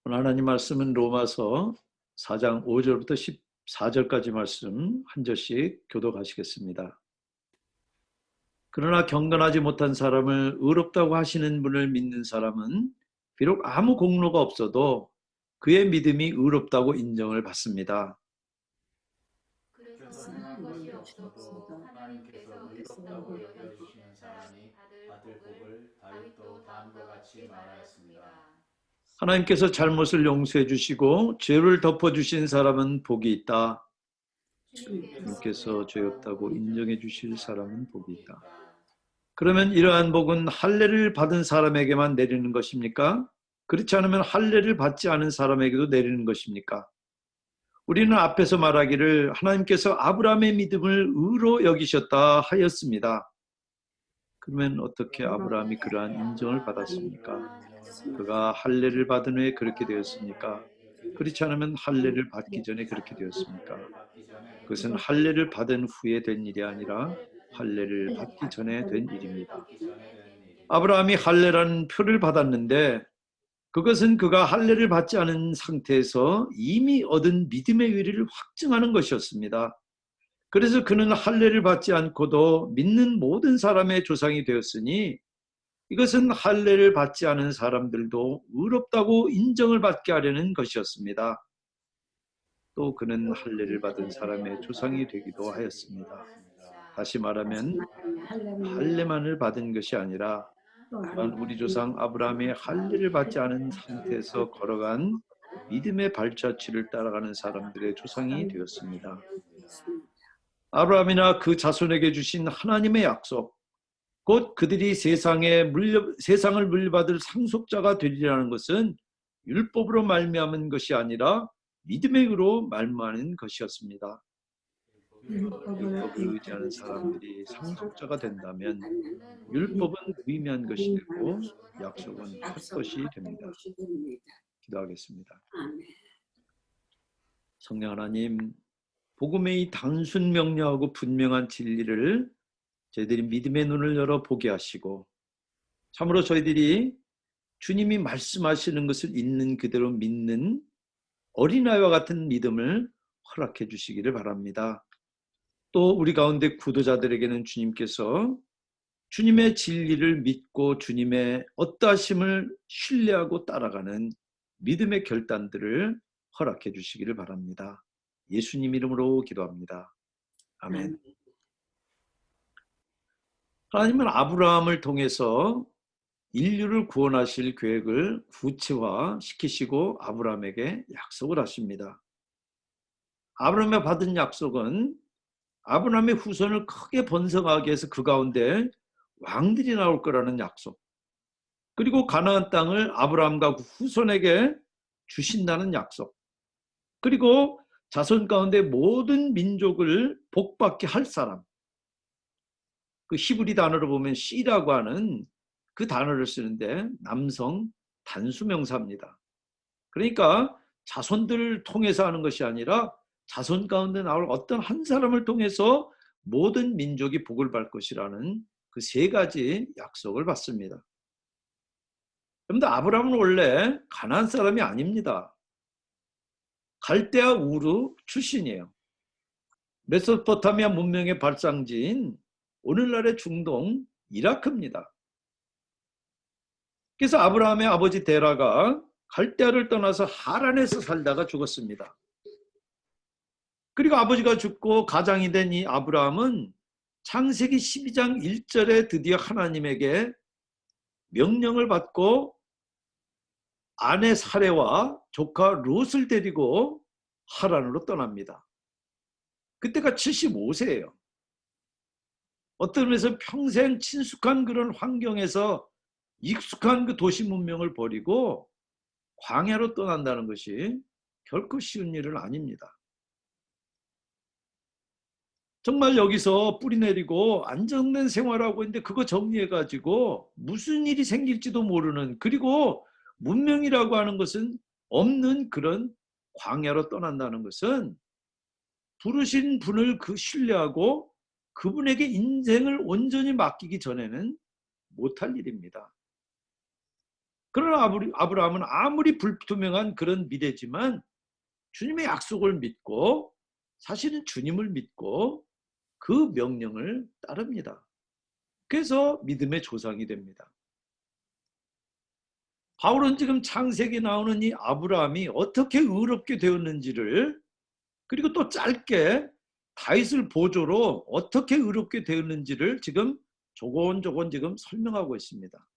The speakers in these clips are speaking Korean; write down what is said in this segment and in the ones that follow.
오늘 하나님 말씀은 로마서 4장 5절부터 14절까지 말씀 한 절씩 교독하시겠습니다. 그러나 경건하지 못한 사람을 의롭다고 하시는 분을 믿는 사람은 비록 아무 공로가 없어도 그의 믿음이 의롭다고 인정을 받습니다. 그래서 행한 것이 없어도 하나님께서 의롭다고 여겨주시는 사람이 받을 복을 다윗도 다음과 같이 말하였습니다. 하나님께서 잘못을 용서해 주시고 죄를 덮어주신 사람은 복이 있다. 주님께서 죄 없다고 인정해 주실 사람은 복이 있다. 그러면 이러한 복은 할례를 받은 사람에게만 내리는 것입니까? 그렇지 않으면 할례를 받지 않은 사람에게도 내리는 것입니까? 우리는 앞에서 말하기를 하나님께서 아브라함의 믿음을 의로 여기셨다 하였습니다. 그러면 어떻게 아브라함이 그러한 인정을 받았습니까? 그가 할례를 받은 후에 그렇게 되었습니까? 그렇지 않으면 할례를 받기 전에 그렇게 되었습니까? 그것은 할례를 받은 후에 된 일이 아니라 할례를 받기 전에 된 일입니다. 아브라함이 할례라는 표를 받았는데 그것은 그가 할례를 받지 않은 상태에서 이미 얻은 믿음의 의리를 확증하는 것이었습니다. 그래서 그는 할례를 받지 않고도 믿는 모든 사람의 조상이 되었으니 이것은 할례를 받지 않은 사람들도 의롭다고 인정을 받게 하려는 것이었습니다. 또 그는 할례를 받은 사람의 조상이 되기도 하였습니다. 다시 말하면 할례만을 받은 것이 아니라 또한 우리 조상 아브라함의 할례를 받지 않은 상태에서 걸어간 믿음의 발자취를 따라가는 사람들의 조상이 되었습니다. 아브라함이나 그 자손에게 주신 하나님의 약속, 곧 그들이 세상을 물려받을 상속자가 되리라는 것은 율법으로 말미암은 것이 아니라 믿음의 의로 말미암은 것이었습니다. 율법을 의지하는 사람들이 상속자가 된다면 율법은 의미한 것이 되고 약속은 헛것이 됩니다. 기도하겠습니다. 성령 하나님, 복음의 이 단순 명료하고 분명한 진리를 저희들이 믿음의 눈을 열어 보게 하시고 참으로 저희들이 주님이 말씀하시는 것을 있는 그대로 믿는 어린아이와 같은 믿음을 허락해 주시기를 바랍니다. 또 우리 가운데 구도자들에게는 주님께서 주님의 진리를 믿고 주님의 어떠하심을 신뢰하고 따라가는 믿음의 결단들을 허락해 주시기를 바랍니다. 예수님 이름으로 기도합니다. 아멘. 하나님은 아브라함을 통해서 인류를 구원하실 계획을 구체화시키시고 아브라함에게 약속을 하십니다. 아브라함에 받은 약속은 아브라함의 후손을 크게 번성하게 해서 그 가운데 왕들이 나올 거라는 약속, 그리고 가나안 땅을 아브라함과 그 후손에게 주신다는 약속, 그리고 자손 가운데 모든 민족을 복받게 할 사람, 그 히브리 단어로 보면 씨라고 하는 그 단어를 쓰는데 남성 단수명사입니다. 그러니까 자손들을 통해서 하는 것이 아니라 자손 가운데 나올 어떤 한 사람을 통해서 모든 민족이 복을 받을 것이라는 그 세 가지 약속을 받습니다. 그런데 아브라함은 원래 가나안 사람이 아닙니다. 갈대아 우르 출신이에요. 메소포타미아 문명의 발상지인 오늘날의 중동 이라크입니다. 그래서 아브라함의 아버지 데라가 갈대아를 떠나서 하란에서 살다가 죽었습니다. 그리고 아버지가 죽고 가장이 된 이 아브라함은 창세기 12장 1절에 드디어 하나님에게 명령을 받고 아내 사레와 조카 롯을 데리고 하란으로 떠납니다. 그때가 75세예요. 어떤 면에서 평생 친숙한 그런 환경에서 익숙한 그 도시 문명을 버리고 광야로 떠난다는 것이 결코 쉬운 일은 아닙니다. 정말 여기서 뿌리 내리고 안정된 생활하고 있는데 그거 정리해가지고 무슨 일이 생길지도 모르는, 그리고 문명이라고 하는 것은 없는 그런 광야로 떠난다는 것은 부르신 분을 그 신뢰하고 그분에게 인생을 온전히 맡기기 전에는 못할 일입니다. 그러나 아브라함은 아무리 불투명한 그런 미래지만 주님의 약속을 믿고 사실은 주님을 믿고 그 명령을 따릅니다. 그래서 믿음의 조상이 됩니다. 바울은 지금 창세기에 나오는 이 아브라함이 어떻게 의롭게 되었는지를, 그리고 또 짧게 다윗을 보조로 어떻게 의롭게 되었는지를 지금 조곤조곤 지금 설명하고 있습니다.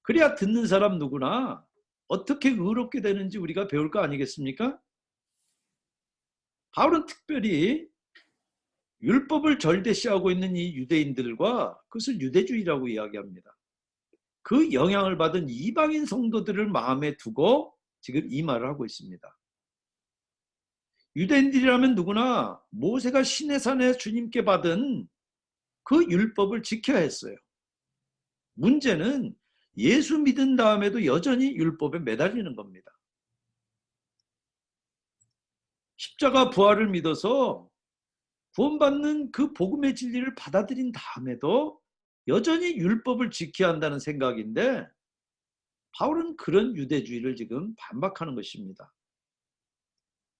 그래야 듣는 사람 누구나 어떻게 의롭게 되는지 우리가 배울 거 아니겠습니까? 바울은 특별히 율법을 절대시하고 있는 이 유대인들과 그것을 유대주의라고 이야기합니다. 그 영향을 받은 이방인 성도들을 마음에 두고 지금 이 말을 하고 있습니다. 유대인들이라면 누구나 모세가 시내산에 주님께 받은 그 율법을 지켜야 했어요. 문제는 예수 믿은 다음에도 여전히 율법에 매달리는 겁니다. 십자가 부활을 믿어서 구원받는 그 복음의 진리를 받아들인 다음에도 여전히 율법을 지켜야 한다는 생각인데, 바울은 그런 유대주의를 지금 반박하는 것입니다.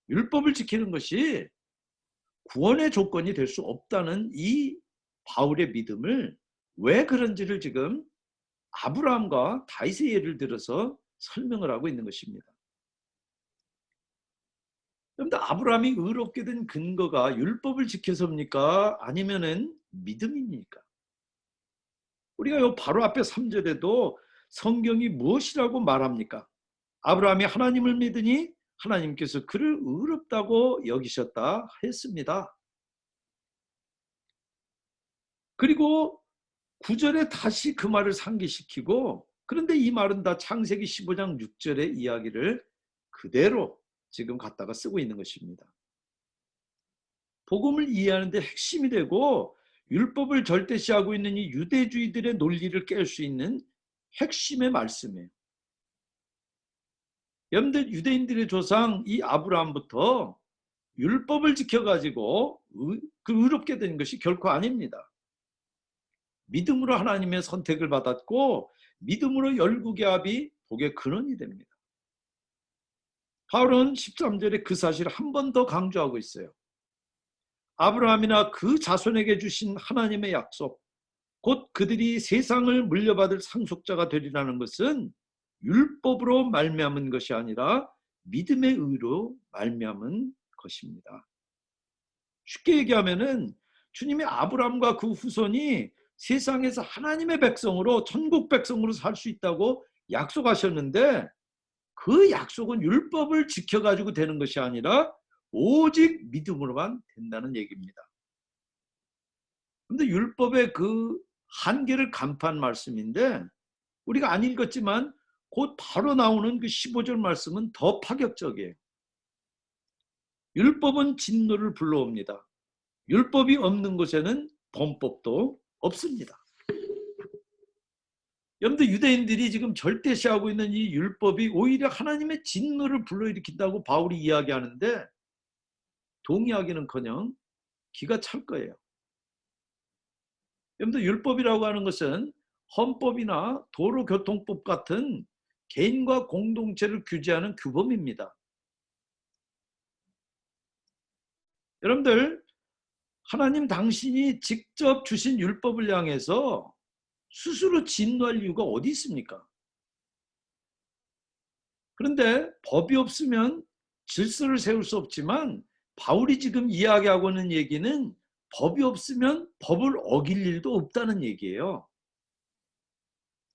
율법을 지키는 것이 구원의 조건이 될 수 없다는 이 바울의 믿음을 왜 그런지를 지금 아브라함과 다윗의 예를 들어서 설명을 하고 있는 것입니다. 그런데 아브라함이 의롭게 된 근거가 율법을 지켜서입니까? 아니면은 믿음입니까? 우리가 요 바로 앞에 3절에도 성경이 무엇이라고 말합니까? 아브라함이 하나님을 믿으니 하나님께서 그를 의롭다고 여기셨다 했습니다. 그리고 9절에 다시 그 말을 상기시키고, 그런데 이 말은 다 창세기 15장 6절의 이야기를 그대로 지금 갖다가 쓰고 있는 것입니다. 복음을 이해하는 데 핵심이 되고 율법을 절대시하고 있는 이 유대주의들의 논리를 깰 수 있는 핵심의 말씀이에요. 여러분들, 유대인들의 조상 이 아브라함부터 율법을 지켜가지고 의롭게 된 것이 결코 아닙니다. 믿음으로 하나님의 선택을 받았고 믿음으로 열국의 합이 복의 근원이 됩니다. 바울은 13절에 그 사실을 한 번 더 강조하고 있어요. 아브라함이나 그 자손에게 주신 하나님의 약속, 곧 그들이 세상을 물려받을 상속자가 되리라는 것은 율법으로 말미암은 것이 아니라 믿음의 의로 말미암은 것입니다. 쉽게 얘기하면은 주님이 아브라함과 그 후손이 세상에서 하나님의 백성으로, 천국 백성으로 살 수 있다고 약속하셨는데, 그 약속은 율법을 지켜가지고 되는 것이 아니라 오직 믿음으로만 된다는 얘기입니다. 그런데 율법의 그 한계를 간파한 말씀인데, 우리가 안 읽었지만 곧 바로 나오는 그 15절 말씀은 더 파격적이에요. 율법은 진노를 불러옵니다. 율법이 없는 곳에는 범법도 없습니다. 여러분들, 유대인들이 지금 절대시하고 있는 이 율법이 오히려 하나님의 진노를 불러일으킨다고 바울이 이야기하는데, 동의하기는커녕 기가 찰 거예요. 여러분들, 율법이라고 하는 것은 헌법이나 도로교통법 같은 개인과 공동체를 규제하는 규범입니다. 여러분들, 하나님 당신이 직접 주신 율법을 향해서 스스로 진노할 이유가 어디 있습니까? 그런데 법이 없으면 질서를 세울 수 없지만, 바울이 지금 이야기하고 있는 얘기는 법이 없으면 법을 어길 일도 없다는 얘기예요.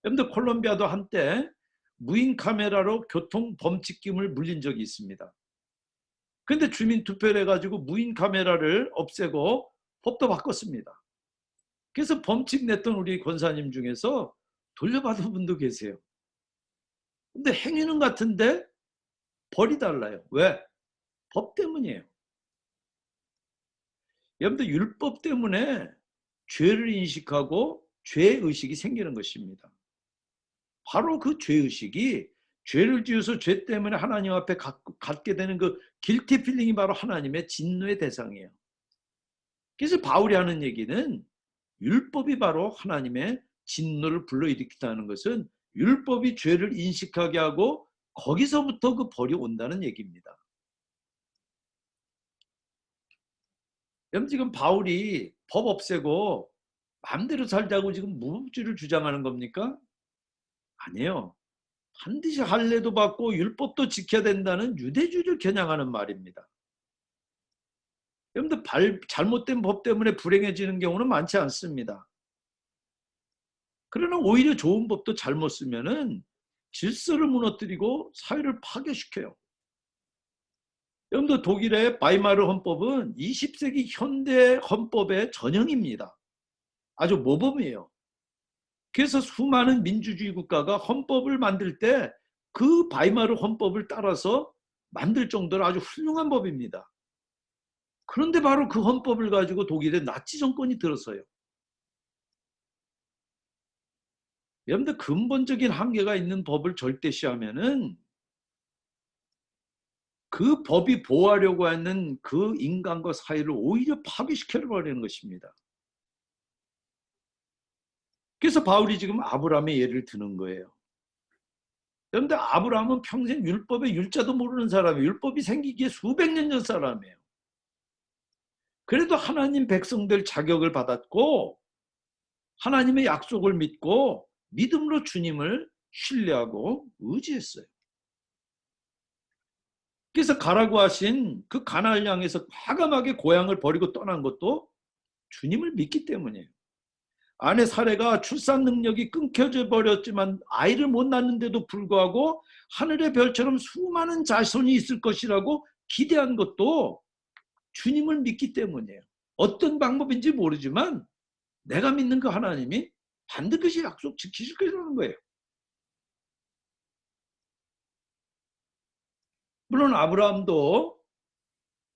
여러분들, 콜롬비아도 한때 무인 카메라로 교통 범칙금을 물린 적이 있습니다. 그런데 주민 투표를 해가지고 무인 카메라를 없애고 법도 바꿨습니다. 그래서 범칙 냈던 우리 권사님 중에서 돌려받은 분도 계세요. 근데 행위는 같은데 벌이 달라요. 왜? 법 때문이에요. 여러분들, 율법 때문에 죄를 인식하고 죄의식이 생기는 것입니다. 바로 그 죄의식이, 죄를 지어서 죄 때문에 하나님 앞에 갖게 되는 그 길티 필링이 바로 하나님의 진노의 대상이에요. 그래서 바울이 하는 얘기는 율법이 바로 하나님의 진노를 불러일으킨다는 것은 율법이 죄를 인식하게 하고 거기서부터 그 벌이 온다는 얘기입니다. 여러분 지금 바울이 법 없애고 마음대로 살자고 지금 무법주의를 주장하는 겁니까? 아니에요. 반드시 할례도 받고 율법도 지켜야 된다는 유대주의를 겨냥하는 말입니다. 여러분들 잘못된 법 때문에 불행해지는 경우는 많지 않습니다. 그러나 오히려 좋은 법도 잘못 쓰면은 질서를 무너뜨리고 사회를 파괴시켜요. 여러분들 독일의 바이마르 헌법은 20세기 현대 헌법의 전형입니다. 아주 모범이에요. 그래서 수많은 민주주의 국가가 헌법을 만들 때 그 바이마르 헌법을 따라서 만들 정도로 아주 훌륭한 법입니다. 그런데 바로 그 헌법을 가지고 독일의 나치 정권이 들어서요. 여러분들 근본적인 한계가 있는 법을 절대시하면은 그 법이 보호하려고 하는 그 인간과 사회를 오히려 파괴시켜버리는 것입니다. 그래서 바울이 지금 아브라함의 예를 드는 거예요. 그런데 아브라함은 평생 율법의 율자도 모르는 사람이에요. 율법이 생기기에 수백 년 전 사람이에요. 그래도 하나님 백성 될 자격을 받았고 하나님의 약속을 믿고 믿음으로 주님을 신뢰하고 의지했어요. 그래서 가라고 하신 그 가나안을 향해서 과감하게 고향을 버리고 떠난 것도 주님을 믿기 때문이에요. 아내 사례가 출산 능력이 끊겨져 버렸지만 아이를 못 낳는데도 불구하고 하늘의 별처럼 수많은 자손이 있을 것이라고 기대한 것도 주님을 믿기 때문이에요. 어떤 방법인지 모르지만 내가 믿는 그 하나님이 반드시 약속 지키실 거라는 거예요. 물론 아브라함도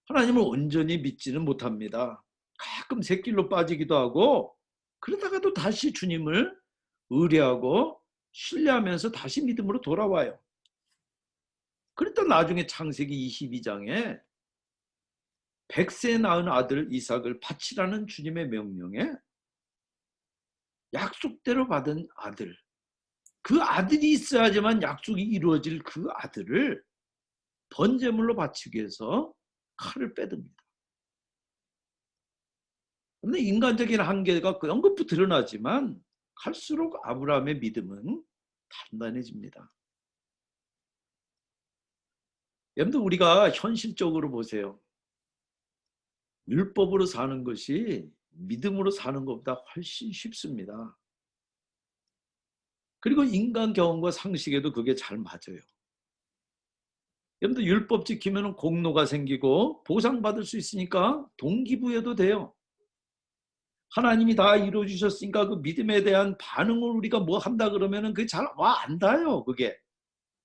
하나님을 온전히 믿지는 못합니다. 가끔 새길로 빠지기도 하고 그러다가도 다시 주님을 의뢰하고 신뢰하면서 다시 믿음으로 돌아와요. 그랬다 나중에 창세기 22장에 100세 낳은 아들 이삭을 바치라는 주님의 명령에 약속대로 받은 아들, 그 아들이 있어야지만 약속이 이루어질 그 아들을 번제물로 바치기 위해서 칼을 빼듭니다. 그런데 인간적인 한계가 언급도 드러나지만 갈수록 아브라함의 믿음은 단단해집니다. 여러분들 우리가 현실적으로 보세요. 율법으로 사는 것이 믿음으로 사는 것보다 훨씬 쉽습니다. 그리고 인간 경험과 상식에도 그게 잘 맞아요. 여러분들 율법 지키면 공로가 생기고 보상받을 수 있으니까 동기부여도 돼요. 하나님이 다 이루어주셨으니까 그 믿음에 대한 반응을 우리가 뭐 한다 그러면은 그게 잘 와 안 닿아요. 그게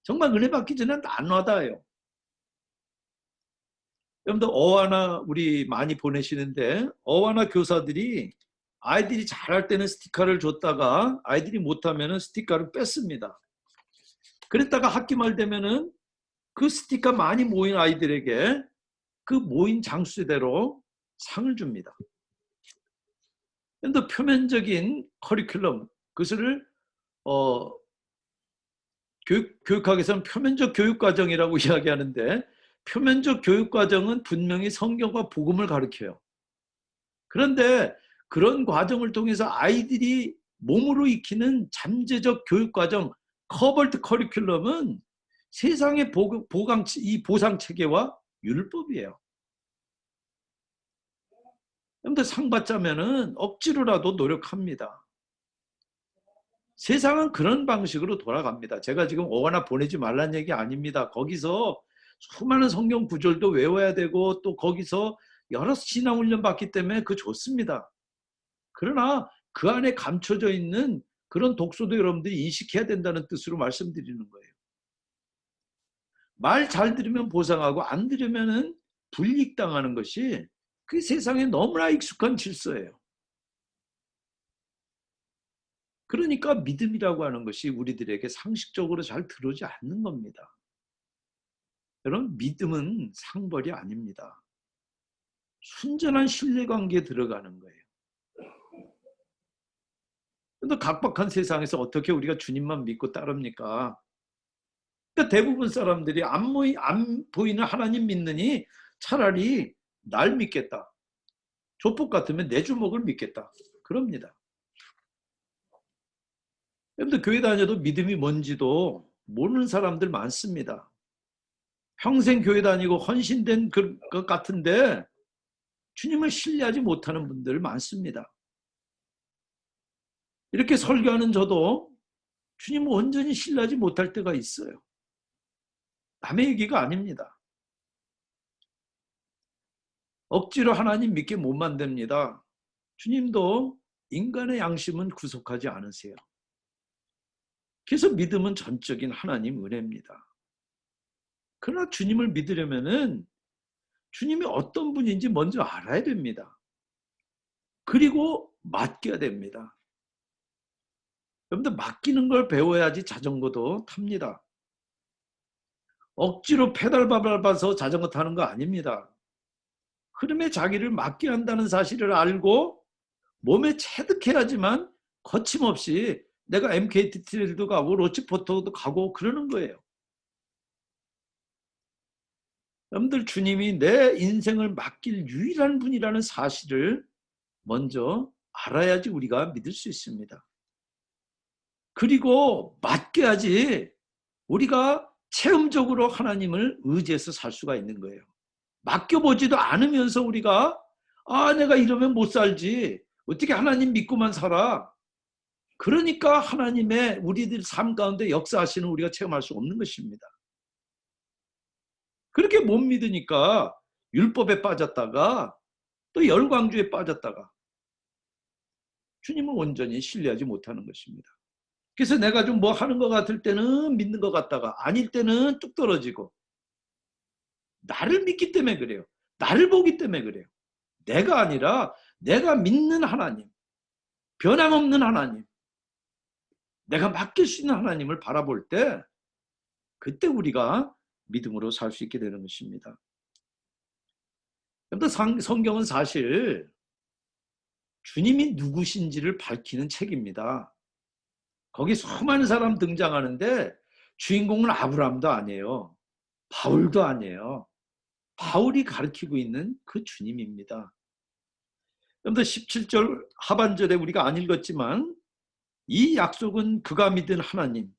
정말 은혜 받기 전에 안 와닿아요. 여러분들 어와나 우리 많이 보내시는데 어와나 교사들이 아이들이 잘할 때는 스티커를 줬다가 아이들이 못하면은 스티커를 뺐습니다. 그랬다가 학기 말 되면은 그 스티커 많이 모인 아이들에게 그 모인 장수대로 상을 줍니다. 그런데 표면적인 커리큘럼, 그것을 교육학에서는 표면적 교육과정이라고 이야기하는데 표면적 교육과정은 분명히 성경과 복음을 가르쳐요. 그런데 그런 과정을 통해서 아이들이 몸으로 익히는 잠재적 교육과정, 커버트 커리큘럼은 세상의 이 보상체계와 율법이에요. 그런데 상 받자면은 억지로라도 노력합니다. 세상은 그런 방식으로 돌아갑니다. 제가 지금 어하나 보내지 말란 얘기 아닙니다. 거기서 수많은 성경 구절도 외워야 되고 또 거기서 여러 신앙훈련 받기 때문에 그 좋습니다. 그러나 그 안에 감춰져 있는 그런 독소도 여러분들이 인식해야 된다는 뜻으로 말씀드리는 거예요. 말 잘 들으면 보상하고 안 들으면 불이익당하는 것이 그 세상에 너무나 익숙한 질서예요. 그러니까 믿음이라고 하는 것이 우리들에게 상식적으로 잘 들어오지 않는 겁니다. 여러분, 믿음은 상벌이 아닙니다. 순전한 신뢰관계에 들어가는 거예요. 근데 각박한 세상에서 어떻게 우리가 주님만 믿고 따릅니까? 그러니까 대부분 사람들이 안 보이는 하나님 믿느니 차라리 날 믿겠다. 조폭 같으면 내 주먹을 믿겠다. 그럽니다. 여러분들 교회 다녀도 믿음이 뭔지도 모르는 사람들 많습니다. 평생 교회 다니고 헌신된 것 같은데 주님을 신뢰하지 못하는 분들 많습니다. 이렇게 설교하는 저도 주님을 온전히 신뢰하지 못할 때가 있어요. 남의 얘기가 아닙니다. 억지로 하나님 믿게 못 만듭니다. 주님도 인간의 양심은 구속하지 않으세요. 그래서 믿음은 전적인 하나님 은혜입니다. 그러나 주님을 믿으려면은 주님이 어떤 분인지 먼저 알아야 됩니다. 그리고 맡겨야 됩니다. 여러분들 맡기는 걸 배워야지 자전거도 탑니다. 억지로 페달 밟아서 자전거 타는 거 아닙니다. 흐름에 자기를 맡겨야 한다는 사실을 알고 몸에 체득해야지만 거침없이 내가 MKT 트레일도 가고 로치포터도 가고 그러는 거예요. 여러분들 주님이 내 인생을 맡길 유일한 분이라는 사실을 먼저 알아야지 우리가 믿을 수 있습니다. 그리고 맡겨야지 우리가 체험적으로 하나님을 의지해서 살 수가 있는 거예요. 맡겨보지도 않으면서 우리가 내가 이러면 못 살지. 어떻게 하나님 믿고만 살아. 그러니까 하나님의 우리들 삶 가운데 역사하시는 우리가 체험할 수 없는 것입니다. 그렇게 못 믿으니까 율법에 빠졌다가 또 열광주에 빠졌다가 주님을 온전히 신뢰하지 못하는 것입니다. 그래서 내가 좀 뭐 하는 것 같을 때는 믿는 것 같다가 아닐 때는 뚝 떨어지고 나를 믿기 때문에 그래요. 나를 보기 때문에 그래요. 내가 아니라 내가 믿는 하나님, 변함없는 하나님, 내가 맡길 수 있는 하나님을 바라볼 때 그때 우리가 믿음으로 살 수 있게 되는 것입니다. 성경은 사실 주님이 누구신지를 밝히는 책입니다. 거기 수많은 사람 등장하는데 주인공은 아브라함도 아니에요. 바울도 아니에요. 바울이 가르치고 있는 그 주님입니다. 여러분들 17절 하반절에 우리가 안 읽었지만 이 약속은 그가 믿은 하나님,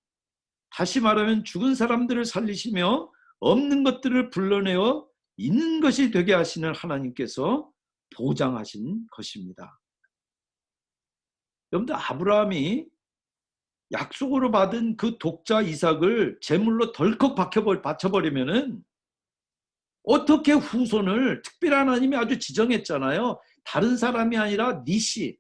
다시 말하면 죽은 사람들을 살리시며 없는 것들을 불러내어 있는 것이 되게 하시는 하나님께서 보장하신 것입니다. 여러분들 아브라함이 약속으로 받은 그 독자 이삭을 제물로 덜컥 바쳐버리면은 어떻게 후손을 특별한 하나님이 아주 지정했잖아요. 다른 사람이 아니라 니시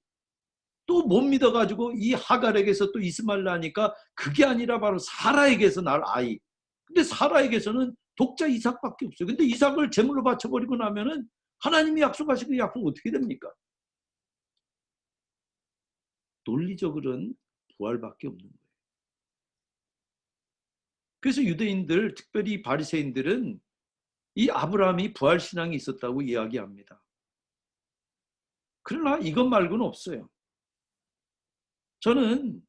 또 못 믿어가지고 이 하갈에게서 또 이스마엘 나니까 그게 아니라 바로 사라에게서 날 아이. 근데 사라에게서는 독자 이삭밖에 없어요. 근데 이삭을 제물로 바쳐버리고 나면은 하나님이 약속하신 그 약속 어떻게 됩니까? 논리적으로는 부활밖에 없는 거예요. 그래서 유대인들, 특별히 바리새인들은 이 아브라함이 부활신앙이 있었다고 이야기합니다. 그러나 이것 말고는 없어요. 저는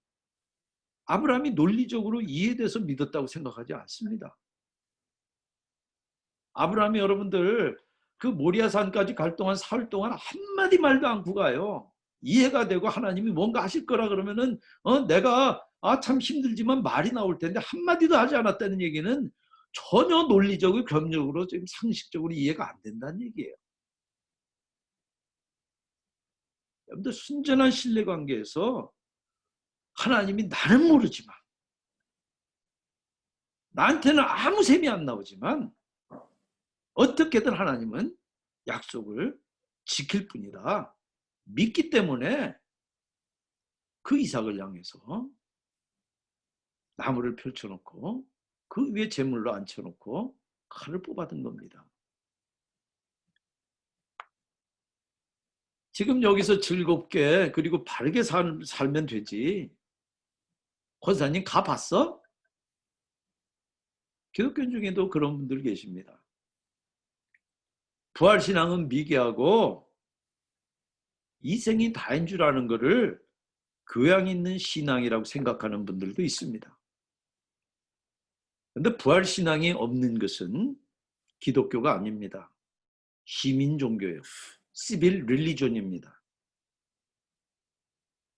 아브라함이 논리적으로 이해돼서 믿었다고 생각하지 않습니다. 아브라함이 여러분들 그 모리아산까지 갈 동안 사흘 동안 한마디 말도 않고 가요. 이해가 되고 하나님이 뭔가 하실 거라 그러면은 내가 참 힘들지만 말이 나올 텐데 한마디도 하지 않았다는 얘기는 전혀 논리적으로 경력으로 지금 상식적으로 이해가 안 된다는 얘기예요. 여러분들 순전한 신뢰관계에서 하나님이 나는 모르지만 나한테는 아무 셈이 안 나오지만 어떻게든 하나님은 약속을 지킬 뿐이다. 믿기 때문에 그 이삭을 향해서 나무를 펼쳐놓고 그 위에 제물로 앉혀놓고 칼을 뽑아든 겁니다. 지금 여기서 즐겁게 그리고 바르게 살면 되지. 권사님 가봤어? 기독교 중에도 그런 분들 계십니다. 부활신앙은 미개하고 이생이 다인 줄 아는 거를 교양 있는 신앙이라고 생각하는 분들도 있습니다. 그런데 부활 신앙이 없는 것은 기독교가 아닙니다. 시민 종교예요. 시빌 릴리존입니다.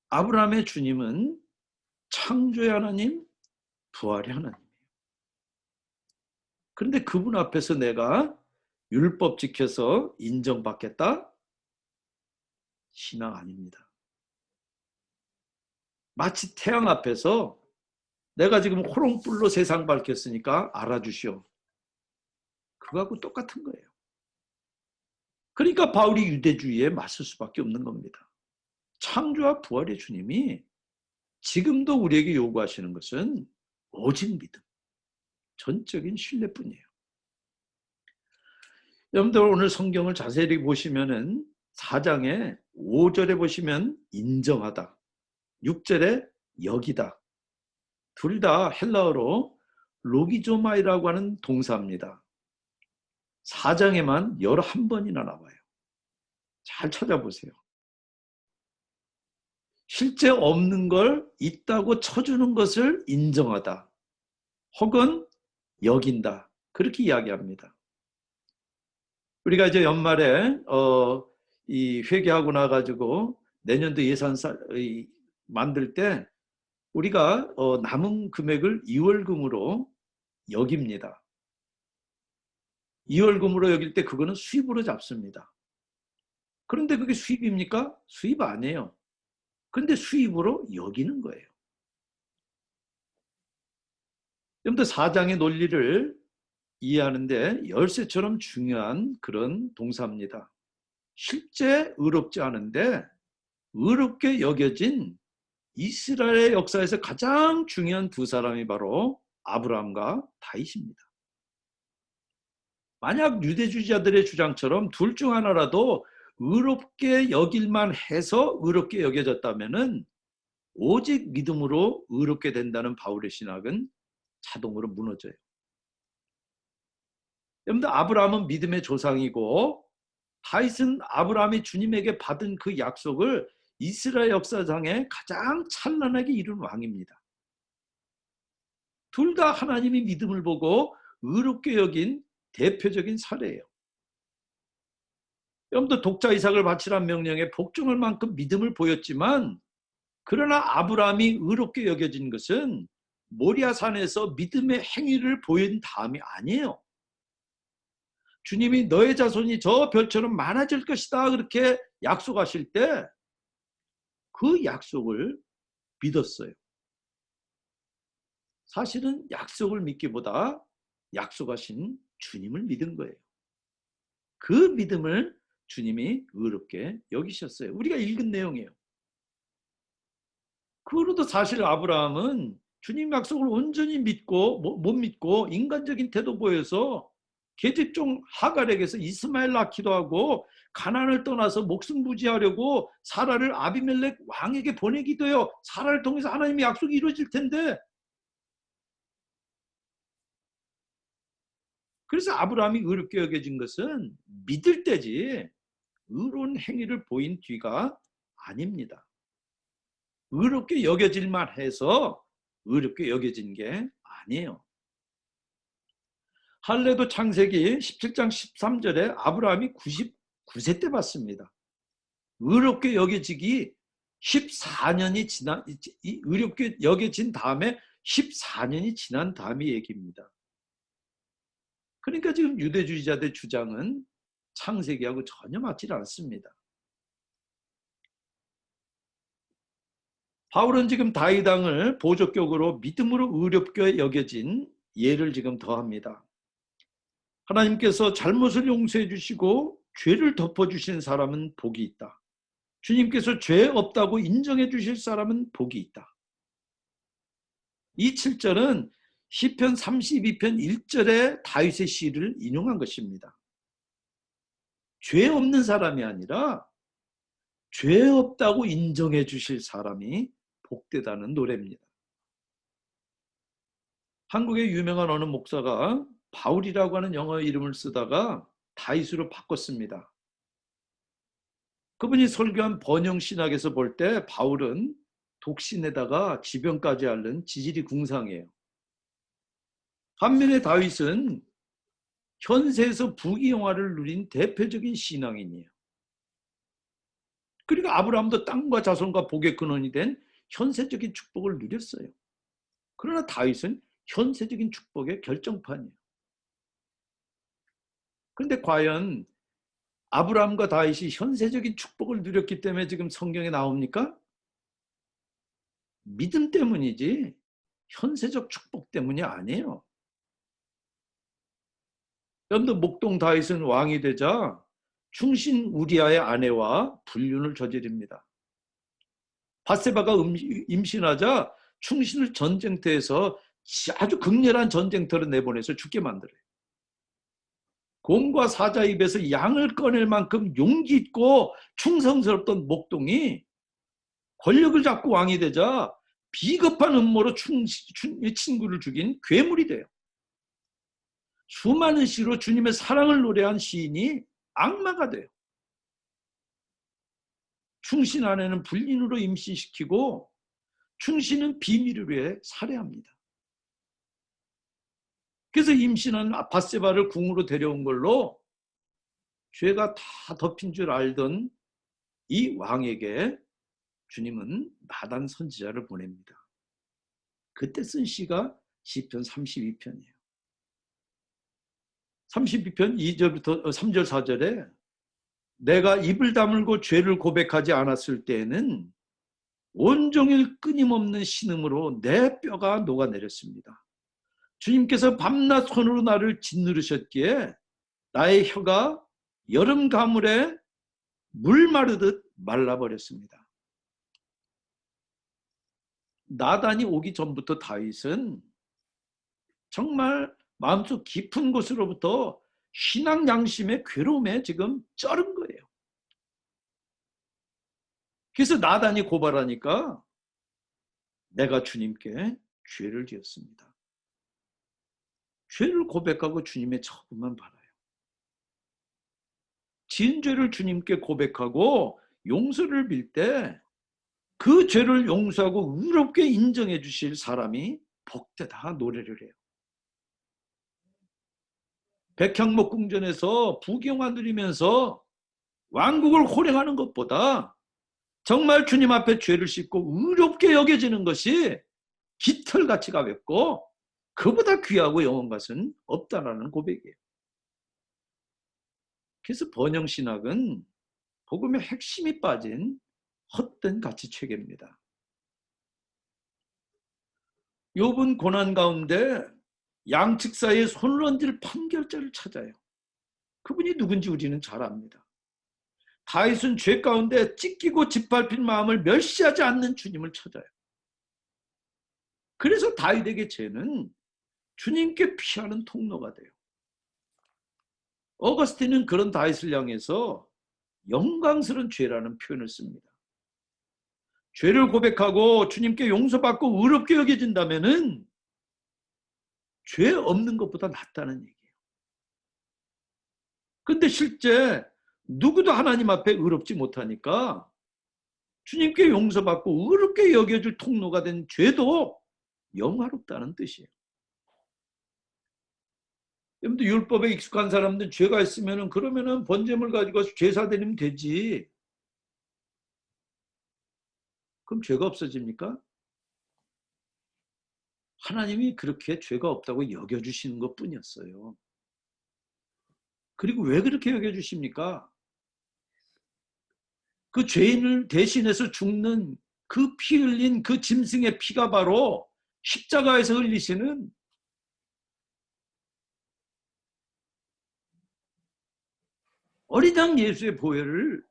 아브라함의 주님은 창조의 하나님, 부활의 하나님이에요. 그런데 그분 앞에서 내가 율법 지켜서 인정받겠다? 신앙 아닙니다. 마치 태양 앞에서 내가 지금 호롱불로 세상 밝혔으니까 알아주시오. 그거하고 똑같은 거예요. 그러니까 바울이 유대주의에 맞설 수밖에 없는 겁니다. 창조와 부활의 주님이 지금도 우리에게 요구하시는 것은 오직 믿음, 전적인 신뢰뿐이에요. 여러분들 오늘 성경을 자세히 보시면은 4장에 5절에 보시면 인정하다, 6절에 여기다. 둘 다 헬라어로 로기조마이라고 하는 동사입니다. 4장에만 11번이나 나와요. 잘 찾아보세요. 실제 없는 걸 있다고 쳐주는 것을 인정하다. 혹은 여긴다. 그렇게 이야기합니다. 우리가 이제 연말에 이 회계하고 나가지고 내년도 예산서 만들 때 우리가 남은 금액을 이월금으로 여깁니다. 이월금으로 여길 때 그거는 수입으로 잡습니다. 그런데 그게 수입입니까? 수입 아니에요. 그런데 수입으로 여기는 거예요. 여러분들 4장의 논리를 이해하는데 열쇠처럼 중요한 그런 동사입니다. 실제 의롭지 않은데 의롭게 여겨진 이스라엘의 역사에서 가장 중요한 두 사람이 바로 아브라함과 다윗입니다. 만약 유대주의자들의 주장처럼 둘 중 하나라도 의롭게 여길만 해서 의롭게 여겨졌다면 오직 믿음으로 의롭게 된다는 바울의 신학은 자동으로 무너져요. 여러분들 아브라함은 믿음의 조상이고 다윗은 아브라함이 주님에게 받은 그 약속을 이스라엘 역사상에 가장 찬란하게 이룬 왕입니다. 둘 다 하나님이 믿음을 보고 의롭게 여긴 대표적인 사례예요. 여러분들 독자 이삭을 바치라는 명령에 복종할 만큼 믿음을 보였지만 그러나 아브라함이 의롭게 여겨진 것은 모리아산에서 믿음의 행위를 보인 다음이 아니에요. 주님이 너의 자손이 저 별처럼 많아질 것이다 그렇게 약속하실 때 그 약속을 믿었어요. 사실은 약속을 믿기보다 약속하신 주님을 믿은 거예요. 그 믿음을 주님이 의롭게 여기셨어요. 우리가 읽은 내용이에요. 그러도 사실 아브라함은 주님 약속을 온전히 믿고 못 믿고 인간적인 태도 보여서 계집종 하갈에게서 이스마엘 낳기도 하고 가나안을 떠나서 목숨 부지하려고 사라를 아비멜렉 왕에게 보내기도 해요. 사라를 통해서 하나님의 약속이 이루어질 텐데. 그래서 아브라함이 의롭게 여겨진 것은 믿을 때지 의로운 행위를 보인 뒤가 아닙니다. 의롭게 여겨질만 해서 의롭게 여겨진 게 아니에요. 할례도 창세기 17장 13절에 아브라함이 99세 때 받습니다. 의롭게 여겨지기 14년이 지난, 의롭게 여겨진 다음에 14년이 지난 다음의 얘기입니다. 그러니까 지금 유대주의자들 주장은 창세기하고 전혀 맞지 않습니다. 바울은 지금 다윗 왕을 보조격으로 믿음으로 의롭게 여겨진 예를 지금 더합니다. 하나님께서 잘못을 용서해 주시고 죄를 덮어 주신 사람은 복이 있다. 주님께서 죄 없다고 인정해 주실 사람은 복이 있다. 이 7절은 시편 32편 1절의 다윗의 시를 인용한 것입니다. 죄 없는 사람이 아니라 죄 없다고 인정해 주실 사람이 복되다는 노래입니다. 한국의 유명한 어느 목사가 바울이라고 하는 영어 이름을 쓰다가 다윗으로 바꿨습니다. 그분이 설교한 번영 신학에서 볼 때 바울은 독신에다가 지병까지 앓는 지질이 궁상이에요. 반면에 다윗은 현세에서 부귀영화를 누린 대표적인 신앙인이에요. 그리고 아브라함도 땅과 자손과 복의 근원이 된 현세적인 축복을 누렸어요. 그러나 다윗은 현세적인 축복의 결정판이에요. 그런데 과연 아브라함과 다윗이 현세적인 축복을 누렸기 때문에 지금 성경에 나옵니까? 믿음 때문이지 현세적 축복 때문이 아니에요. 여러분들 목동 다윗은 왕이 되자 충신 우리아의 아내와 불륜을 저지릅니다. 밧세바가 임신하자 충신을 전쟁터에서 아주 극렬한 전쟁터로 내보내서 죽게 만들어요. 곰과 사자 입에서 양을 꺼낼 만큼 용기 있고 충성스럽던 목동이 권력을 잡고 왕이 되자 비겁한 음모로 친구를 죽인 괴물이 돼요. 수많은 시로 주님의 사랑을 노래한 시인이 악마가 돼요. 충신 아내는 불륜으로 임신시키고 충신은 비밀을 위해 살해합니다. 그래서 임신한 밧세바를 궁으로 데려온 걸로 죄가 다 덮인 줄 알던 이 왕에게 주님은 나단 선지자를 보냅니다. 그때 쓴 시가 시편 32편이에요. 32편 2절부터 3절 4절에 내가 입을 다물고 죄를 고백하지 않았을 때에는 온종일 끊임없는 신음으로 내 뼈가 녹아내렸습니다. 주님께서 밤낮 손으로 나를 짓누르셨기에 나의 혀가 여름 가물에 물 마르듯 말라버렸습니다. 나단이 오기 전부터 다윗은 정말 마음속 깊은 곳으로부터 신앙 양심의 괴로움에 지금 쩔은 거예요. 그래서 나단이 고발하니까 내가 주님께 죄를 지었습니다. 죄를 고백하고 주님의 처분만 받아요. 지은 죄를 주님께 고백하고 용서를 빌 때 그 죄를 용서하고 의롭게 인정해 주실 사람이 복되다 노래를 해요. 백향목 궁전에서 부경화 누리면서 왕국을 호령하는 것보다 정말 주님 앞에 죄를 씻고 의롭게 여겨지는 것이 깃털같이 가볍고 그보다 귀하고 영원 것은 없다라는 고백이에요. 그래서 번영신학은 복음의 핵심이 빠진 헛된 가치체계입니다. 욥은 고난 가운데 양측 사이에 손을 얹을 판결자를 찾아요. 그분이 누군지 우리는 잘 압니다. 다윗은 죄 가운데 찢기고 짓밟힌 마음을 멸시하지 않는 주님을 찾아요. 그래서 다윗에게 죄는 주님께 피하는 통로가 돼요. 어거스틴은 그런 다윗을 향해서 영광스러운 죄라는 표현을 씁니다. 죄를 고백하고 주님께 용서받고 의롭게 여겨진다면은 죄 없는 것보다 낫다는 얘기예요. 근데 실제 누구도 하나님 앞에 의롭지 못하니까 주님께 용서받고 의롭게 여겨줄 통로가 된 죄도 영화롭다는 뜻이에요. 여러분들 율법에 익숙한 사람들 죄가 있으면은 그러면은 번제물 가지고 제사 드리면 되지. 그럼 죄가 없어집니까? 하나님이 그렇게 죄가 없다고 여겨주시는 것뿐이었어요. 그리고 왜 그렇게 여겨주십니까? 그 죄인을 대신해서 죽는 그 피 흘린 그 짐승의 피가 바로 십자가에서 흘리시는 어린 양 예수의 보혈을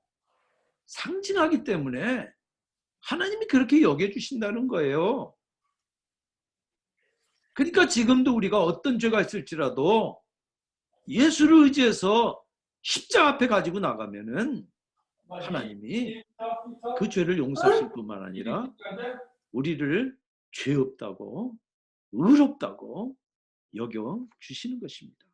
상징하기 때문에 하나님이 그렇게 여겨주신다는 거예요. 그러니까 지금도 우리가 어떤 죄가 있을지라도 예수를 의지해서 십자가 앞에 가지고 나가면은 하나님이 그 죄를 용서하실 뿐만 아니라 우리를 죄 없다고 의롭다고 여겨주시는 것입니다.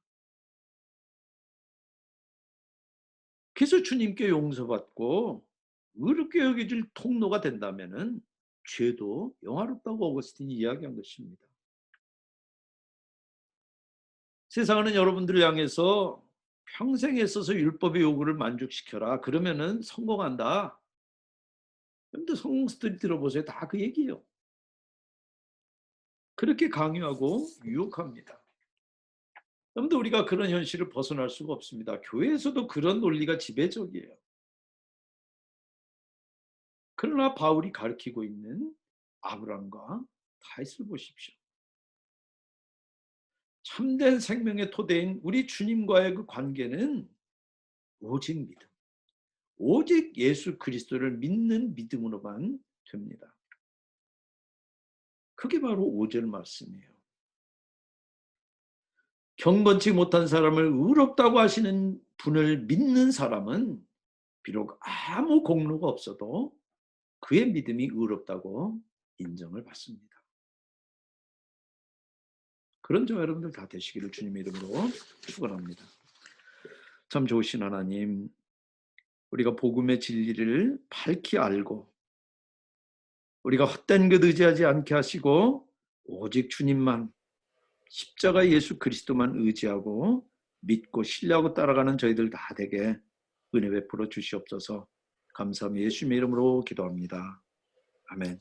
그래서 주님께 용서받고 의롭게 여겨질 통로가 된다면은 죄도 영화롭다고 어거스틴이 이야기한 것입니다. 세상은 여러분들을 향해서 평생에 있어서 율법의 요구를 만족시켜라. 그러면은 성공한다. 여러분들 성공 스토리 들어보세요. 다 그 얘기예요. 그렇게 강요하고 유혹합니다. 여러분들 우리가 그런 현실을 벗어날 수가 없습니다. 교회에서도 그런 논리가 지배적이에요. 그러나 바울이 가르치고 있는 아브라함과 다윗을 보십시오. 참된 생명의 토대인 우리 주님과의 그 관계는 오직 믿음, 오직 예수 그리스도를 믿는 믿음으로만 됩니다. 그게 바로 5절 말씀이에요. 경건치 못한 사람을 의롭다고 하시는 분을 믿는 사람은 비록 아무 공로가 없어도 그의 믿음이 의롭다고 인정을 받습니다. 그런 저와 여러분들 다 되시기를 주님의 이름으로 축원합니다. 참 좋으신 하나님, 우리가 복음의 진리를 밝히 알고 우리가 헛된 것 의지하지 않게 하시고 오직 주님만, 십자가 예수 그리스도만 의지하고 믿고 신뢰하고 따라가는 저희들 다 되게 은혜 베풀어 주시옵소서. 감사하며 예수님의 이름으로 기도합니다. 아멘.